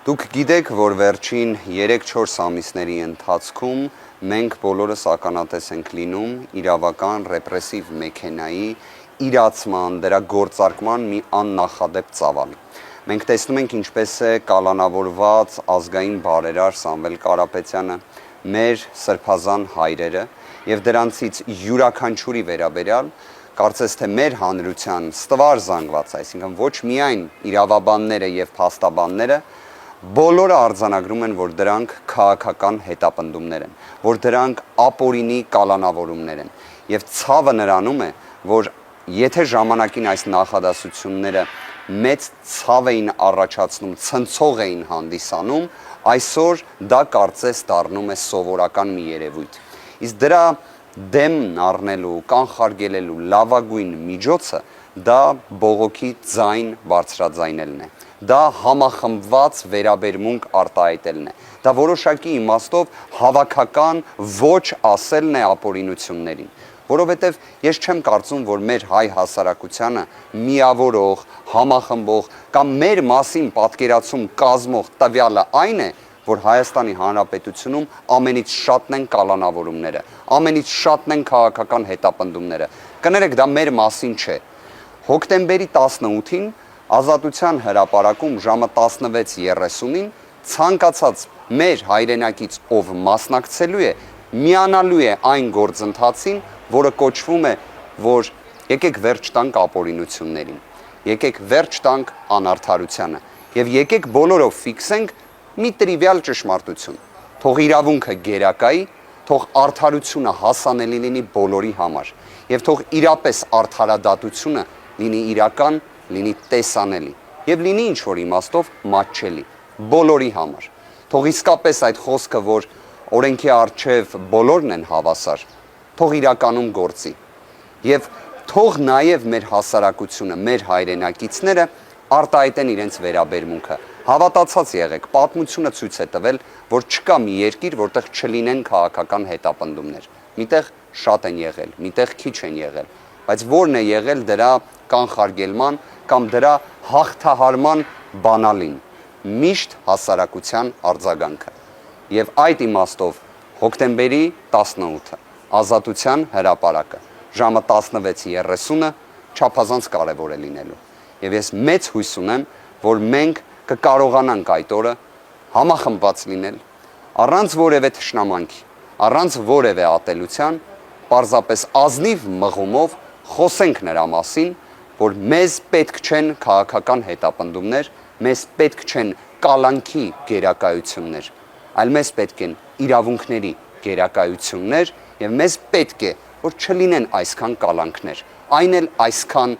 Դուք գիտեք, որ վերջին 3-4 ամիսների ընթացքում մենք բոլորս ականատես ենք լինում իրավական ռեպրեսիվ մեքենայի իրացման, դրա գործարկման մի աննախադեպ ծավալի։ Մենք տեսնում ենք ինչպես է կալանավորված ազգային բարերար Սամվել Կարապետյանը, մեր սրբազան հայրերը եւ դրանցից յուրաքանչյուրի վերաբերյալ կարծես թե մեր հանրության ստվար զանգված, այսինքն ոչ միայն իրավաբանները եւ փաստաբանները, բոլորը արձանագրում են, որ դրանք քաղաքական հետապնդումներ են, որ դրանք ապօրինի կալանավորումներ են եւ ցավը նրանում է, որ եթե ժամանակին այս նախադասությունները մեծ ցավ էին առաջացնում, ցնցող էին հանդիսանում, այսօր դա կարծես դառնում է սովորական մի երևույթ։ Իսկ դրա դեմն առնելու, կանխարգելելու լավագույն միջոցը դա բողոքի ձայն բարձրաձայնելն է։ Դա համախմբված վերաբերմունք արտահայտելն է։ Դա որոշակի իմաստով հավաքական ոչ ասելն է ապօրինություններին։ Որովհետև ես չեմ կարծում, որ մեր հայ հասարակությանը միավորող, համախմբող կամ մեր մասին պատկերացում կազմող տվյալը այն է, որ Հայաստանի Հանրապետությունում ամենից շատն են կալանավորումները, ամենից շատն են քաղաքական հետապնդումները։ Կներեք, դա մեր մասին չէ։ Հոկտեմբերի 18-ին Ազատության հրապարակում ժամը 16:30-ին ցանկացած մեր հայրենակից, ով մասնակցելու է, միանալու է այն գործընթացին, որը կոչվում է, որ եկեք վերջ տանք ապօրինություններին, եկեք վերջ տանք անարդարությանը եւ եկեք բոլորով ֆիքսենք մի տրիվիալ ճշմարտություն։ Թող իրավունքը գերակայի, թող արդարությունը հասանելի լինի բոլորի համար եւ թող իրապես արդարադատությունը լինի իրական, լինի տեսանելի եւ լինի ինչ որ իմաստով մատչելի բոլորի համար։ Թող իսկապես այդ խոսքը, որ օրենքի առջև բոլորն են հավասար, թող իրականում գործի եւ թող նաեւ մեր հասարակությունը, մեր հայրենակիցները արտահայտեն իրենց վերաբերմունքը։ Հավատացած եղեք, պատմությունը ցույց է տվել, որ չկա մի երկիր, որտեղ չլինեն քաղաքական հետապնդումներ։ Միտեղ շատ են եղել, միտեղ քիչ են եղել, բայց որն է եղել դրա կանխարգելման կամ դրա հաղթահարման բանալին, միշտ հասարակության արձագանքը։ Եվ այդ իմաստով հոկտեմբերի 18-ը Ազատության հրապարակը ժամը 16:30-ը չափազանց կարևոր է լինելու։ Եվ ես մեծ հույս ունեմ, որ մենք կկարողանանք այդ օրը համախմբված լինել, առանց որևէ թշնամանքի, առանց որևէ ատելության, պարզապես ազնիվ մղումով խոսենք նրա մասին, որ մեզ պետք չեն քաղաքական հետապնդումներ, մեզ պետք չեն կալանքի գերակայություններ, այլ մեզ պետք են իրավունքների գերակայություններ եւ մեզ պետք է, որ չլինեն այսքան կալանքներ, այն էլ այսքան